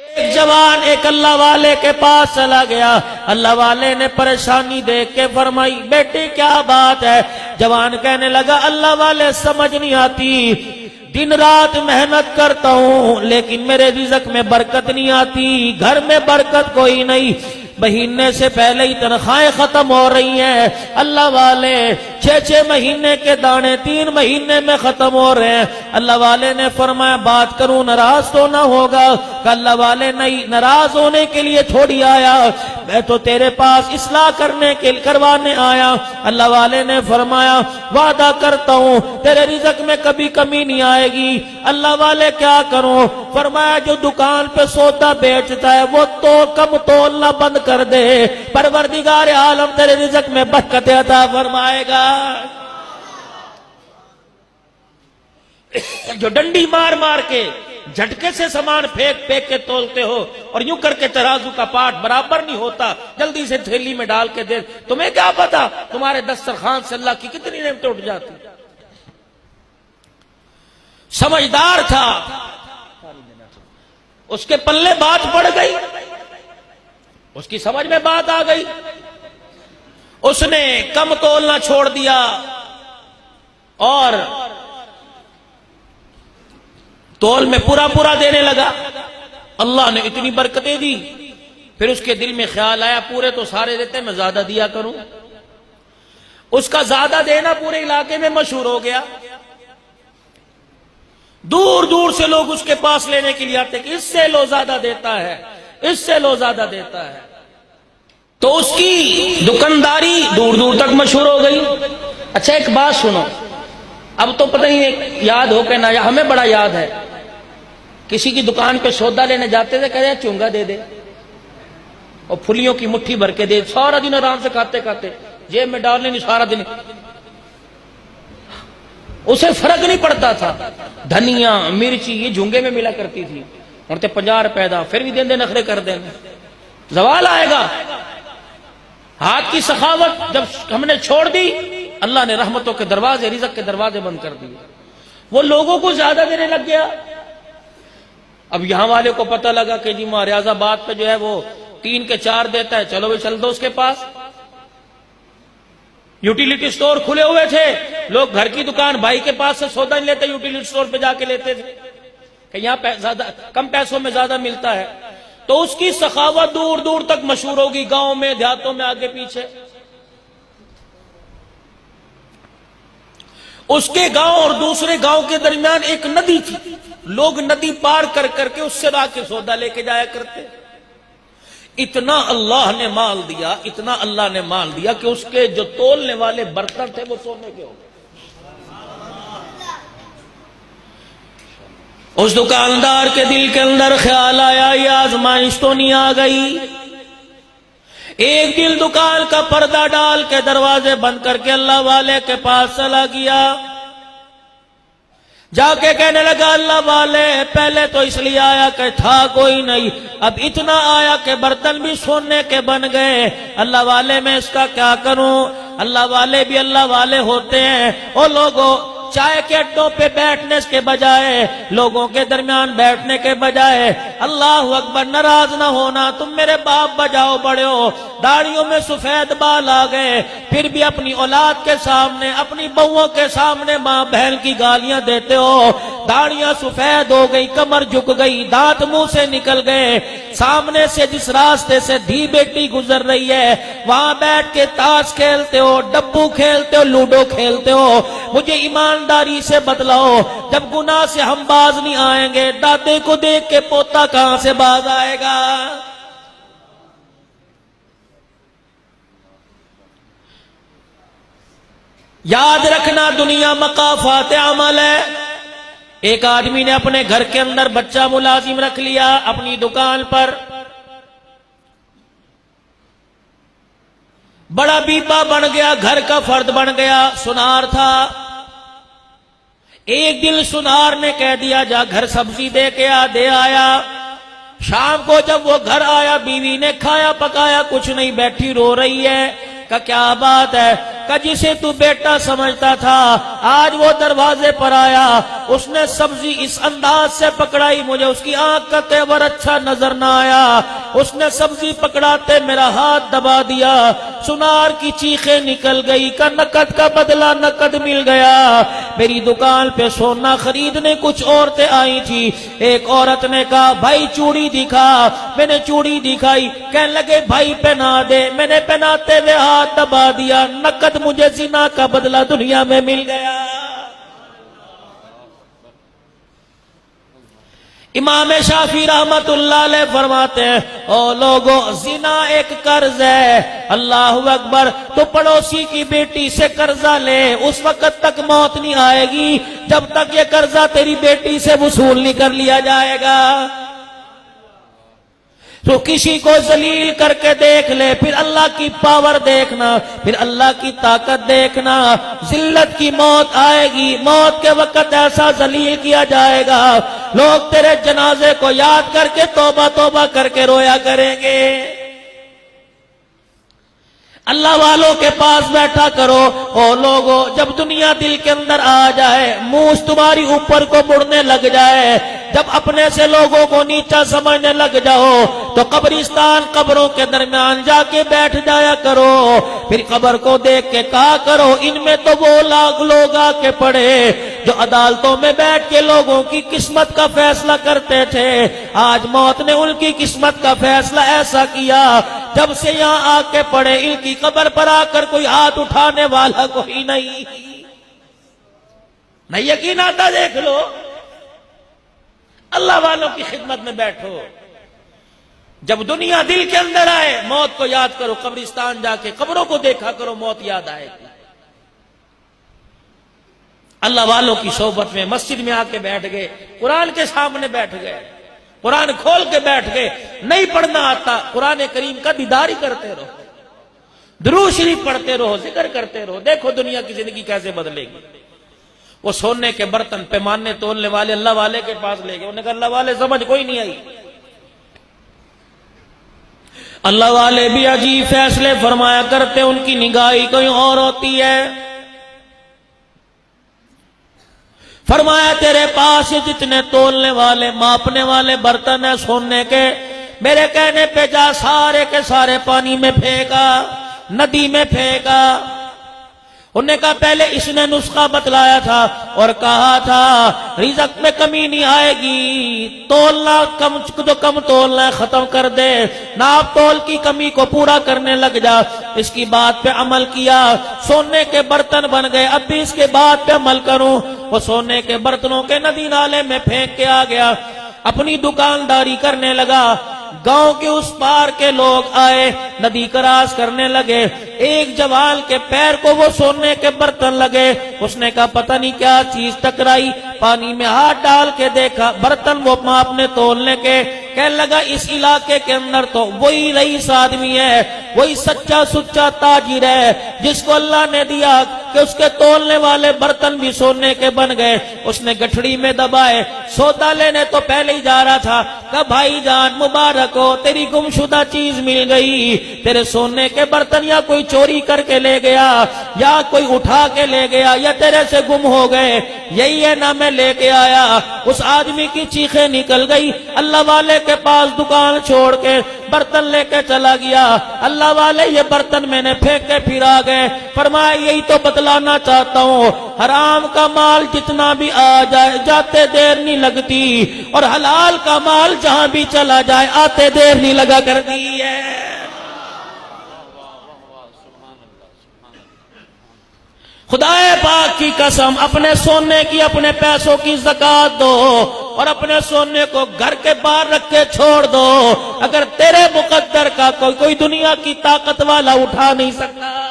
ایک جوان ایک اللہ والے کے پاس چلا گیا، اللہ والے نے پریشانی دیکھ کے فرمائی بیٹے کیا بات ہے؟ جوان کہنے لگا اللہ والے سمجھ نہیں آتی، دن رات محنت کرتا ہوں لیکن میرے رزق میں برکت نہیں آتی، گھر میں برکت کوئی نہیں، مہینے سے پہلے ہی تنخواہیں ختم ہو رہی ہیں، اللہ والے 6 مہینے کے دانے 3 مہینے میں ختم ہو رہے ہیں۔ اللہ والے نے فرمایا بات کروں ناراض تو نہ ہوگا؟ کہ اللہ والے نہیں، ناراض ہونے کے لیے تھوڑی آیا، میں تو تیرے پاس اصلاح کروانے آیا۔ اللہ والے نے فرمایا وعدہ کرتا ہوں تیرے رزق میں کبھی کمی نہیں آئے گی۔ اللہ والے کیا کروں؟ فرمایا جو دکان پہ سودا بیچتا ہے وہ تو کم تولنا بند کر دے، پروردگار عالم تیرے رزق میں برکت عطا فرمائے گا۔ جو ڈنڈی مار مار کے جھٹکے سے سامان پھینک کے تولتے ہو اور یوں کر کے ترازو کا پاٹ برابر نہیں ہوتا، جلدی سے تھیلی میں ڈال کے دے، تمہیں کیا پتا تمہارے دسترخوان سے اللہ کی کتنی نعمتیں اٹھ جاتی۔ سمجھدار تھا، اس کے پلے بات پڑ گئی، اس کی سمجھ میں بات آ گئی، اس نے کم تولنا چھوڑ دیا اور تول میں پورا دینے لگا۔ اللہ نے اتنی برکتیں دی، پھر اس کے دل میں خیال آیا پورے تو سارے دیتے میں زیادہ دیا کروں۔ اس کا زیادہ دینا پورے علاقے میں مشہور ہو گیا، دور دور سے لوگ اس کے پاس لینے کے لیے آتے کہ اس سے لو زیادہ دیتا ہے، اس سے لو زیادہ دیتا ہے۔ تو اس کی دکانداری دور دور تک مشہور ہو گئی۔ اچھا ایک بات سنو، اب تو پتہ نہیں یاد ہو کہ نہ، ہمیں بڑا یاد ہے، کسی کی دکان پہ سودا لینے جاتے تھے، کہتے چونگا دے دے اور پھلیوں کی مٹھی بھر کے دے، سارا دن آرام سے کھاتے کھاتے جیب میں ڈالنے نہیں، سارا دن اسے فرق نہیں پڑتا تھا۔ دھنیا مرچی یہ جھونگے میں ملا کرتی تھی، اور 50 روپے دا، پھر بھی دیں دے نخرے کر دیں، زوال آئے گا۔ ہاتھ کی سخاوت جب ہم نے چھوڑ دی، اللہ نے رحمتوں کے دروازے، رزق کے دروازے بند کر دیے، وہ لوگوں کو زیادہ دینے لگ گیا۔ اب یہاں والے کو پتہ لگا کہ جی ریاض آباد پہ جو ہے وہ 3 کے 4 دیتا ہے، چلو بھی چل دو اس کے پاس۔ یوٹیلیٹی سٹور کھلے ہوئے تھے، لوگ گھر کی دکان بھائی کے پاس سے سودا نہیں لیتے، یوٹیلیٹی سٹور پہ جا کے لیتے تھے کہ یہاں کم پیسوں میں زیادہ ملتا ہے۔ تو اس کی سخاوت دور دور تک مشہور ہوگی، گاؤں میں دیہاتوں میں آگے پیچھے۔ اس کے گاؤں اور دوسرے گاؤں کے درمیان ایک ندی تھی، لوگ ندی پار کر کر کے اس سے لا کے سودا لے کے جایا کرتے۔ اتنا اللہ نے مال دیا، اتنا اللہ نے مال دیا کہ اس کے جو تولنے والے برتن تھے وہ سونے کے ہو گئے۔ اس دکاندار کے دل کے اندر خیال آیا یہ آزمائش تو نہیں آ گئی۔ ایک دن دکان کا پردہ ڈال کے دروازے بند کر کے اللہ والے کے پاس چلا گیا، جا کے کہنے لگا اللہ والے پہلے تو اس لیے آیا کہ تھا کوئی نہیں، اب اتنا آیا کہ برتن بھی سونے کے بن گئے، اللہ والے میں اس کا کیا کروں؟ اللہ والے بھی اللہ والے ہوتے ہیں، اور لوگوں چائے کے اڈوں پہ بیٹھنے کے بجائے، لوگوں کے درمیان بیٹھنے کے بجائے، اللہ اکبر، ناراض نہ ہونا، تم میرے باپ بجاؤ بڑے ہو، داڑھیوں میں سفید بال آ گئے، پھر بھی اپنی اولاد کے سامنے، اپنی بہوؤں کے سامنے ماں بہن کی گالیاں دیتے ہو، داڑھیاں سفید ہو گئی، کمر جھک گئی، دانت منہ سے نکل گئے، سامنے سے جس راستے سے دھی بیٹی گزر رہی ہے وہاں بیٹھ کے تاش کھیلتے ہو، ڈبو کھیلتے ہو، لوڈو کھیلتے ہو، مجھے ایمانداری سے بتلاؤ جب گناہ سے ہم باز نہیں آئیں گے، دادے کو دیکھ کے پوتا کہاں سے باز آئے گا؟ یاد رکھنا دنیا مقافات عمل ہے۔ ایک آدمی نے اپنے گھر کے اندر بچہ ملازم رکھ لیا اپنی دکان پر، بڑا بیپا بن گیا، گھر کا فرد بن گیا، سنار تھا۔ ایک دن سنار نے کہہ دیا جا گھر سبزی دے کے دے آیا۔ شام کو جب وہ گھر آیا بیوی نے کھایا پکایا کچھ نہیں، بیٹھی رو رہی ہے کہ کیا بات ہے؟ کہ جسے تو بیٹا سمجھتا تھا آج وہ دروازے پر آیا، اس نے سبزی اس انداز سے پکڑائی مجھے اس کی آنکھ کا تیور اچھا نظر نہ آیا، اس نے سبزی پکڑاتے میرا ہاتھ دبا دیا، سنار کی چیخیں نکل گئی کہ نقد کا بدلہ نقد مل گیا۔ میری دکان پہ سونا خریدنے کچھ عورتیں آئی تھی، ایک عورت نے کہا بھائی چوڑی دکھا، میں نے چوڑی دکھائی، کہنے لگے بھائی پہنا دے، میں نے پہناتے ہوئے ہاتھ دبا دیا، نقد مجھے زنا کا بدلہ دنیا میں مل گیا۔ امام شافعی رحمت اللہ علیہ فرماتے ہیں او لوگو زنا ایک قرض ہے، اللہ اکبر، تو پڑوسی کی بیٹی سے قرضہ لے، اس وقت تک موت نہیں آئے گی جب تک یہ قرضہ تیری بیٹی سے وصول نہیں کر لیا جائے گا۔ تو کسی کو ذلیل کر کے دیکھ لے، پھر اللہ کی پاور دیکھنا، پھر اللہ کی طاقت دیکھنا، ذلت کی موت آئے گی، موت کے وقت ایسا ذلیل کیا جائے گا، لوگ تیرے جنازے کو یاد کر کے توبہ توبہ کر کے رویا کریں گے۔ اللہ والوں کے پاس بیٹھا کرو، او لوگو جب دنیا دل کے اندر آ جائے، منہ تمہاری اوپر کو مڑنے لگ جائے، جب اپنے سے لوگوں کو نیچا سمجھنے لگ جاؤ تو قبرستان قبروں کے درمیان جا کے بیٹھ جایا کرو، پھر قبر کو دیکھ کے کہا کرو ان میں تو وہ لوگ آ کے پڑے جو عدالتوں میں بیٹھ کے لوگوں کی قسمت کا فیصلہ کرتے تھے، آج موت نے ان کی قسمت کا فیصلہ ایسا کیا جب سے یہاں آ کے پڑے ان کی قبر پر آ کر کوئی ہاتھ اٹھانے والا کوئی نہیں۔ نہیں یقین آتا دیکھ لو، اللہ والوں کی خدمت میں بیٹھو، جب دنیا دل کے اندر آئے موت کو یاد کرو، قبرستان جا کے قبروں کو دیکھا کرو، موت یاد آئے گی۔ اللہ والوں کی صحبت میں مسجد میں آ کے بیٹھ گئے، قرآن کے سامنے بیٹھ گئے، قرآن کھول کے بیٹھ گئے، نہیں پڑھنا آتا قرآن کریم کا دیدار ہی کرتے رہو، درود شریف پڑھتے رہو، ذکر کرتے رہو، دیکھو دنیا کی زندگی کیسے بدلے گی۔ وہ سونے کے برتن پیمانے تولنے والے اللہ والے کے پاس لے گئے، انہوں نے کہا اللہ والے سمجھ کوئی نہیں آئی۔ اللہ والے بھی عجیب فیصلے فرمایا کرتے، ان کی نگاہی کوئی اور ہوتی ہے۔ فرمایا تیرے پاس جتنے تولنے والے ماپنے والے برتن ہیں سونے کے، میرے کہنے پہ جا سارے کے سارے پانی میں پھینکا، ندی میں پھینکا۔ انہوں نے کہا پہلے اس نے نسخہ بتلایا تھا اور کہا تھا رزق میں کمی نہیں آئے گی، تولنا کم تولنا ہے ختم کر دے، ناپ تول کی کمی کو پورا کرنے لگ جا۔ اس کی بات پہ عمل کیا، سونے کے برتن بن گئے، اب بھی اس کے بات پہ عمل کروں۔ وہ سونے کے برتنوں کے ندی نالے میں پھینک کے آ گیا، اپنی دکانداری کرنے لگا۔ گاؤں کے اس پار کے لوگ آئے، ندی کراس کرنے لگے، ایک جوان کے پیر کو وہ سونے کے برتن لگے، اس نے کہا پتہ نہیں کیا چیز ٹکرائی، پانی میں ہاتھ ڈال کے دیکھا برتن وہ ماپنے تولنے کے، کہنے لگا اس علاقے کے اندر تو وہی رئیس آدمی ہے، وہی سچا سچا تاجر ہے جس کو اللہ نے دیا کہ اس کے تولنے والے برتن بھی سونے کے بن گئے۔ اس نے گٹھڑی میں دبائے، سودا لینے تو پہلے ہی جا رہا تھا، کہ بھائی جان مبارک ہو، تیری گمشدہ چیز مل گئی، تیرے سونے کے برتن یا کوئی چوری کر کے لے گیا یا کوئی اٹھا کے لے گیا یا تیرے سے گم ہو گئے، یہی ہے نا میں لے کے آیا۔ اس آدمی کی چیخیں نکل گئی، اللہ والے کے پاس دکان چھوڑ کے برتن لے کے چلا گیا۔ اللہ والے یہ برتن میں نے پھینک کے پھر آ گئے، فرمایا یہی تو بتلانا چاہتا ہوں، حرام کا مال جتنا بھی آ جائے جاتے دیر نہیں لگتی، اور حلال کا مال جہاں بھی چلا جائے آتے دیر نہیں لگا کرتی ہے۔ خدا پاک کی قسم، اپنے سونے کی اپنے پیسوں کی زکات دو اور اپنے سونے کو گھر کے باہر رکھ کے چھوڑ دو، اگر تیرے مقدر کا کوئی دنیا کی طاقت والا اٹھا نہیں سکتا۔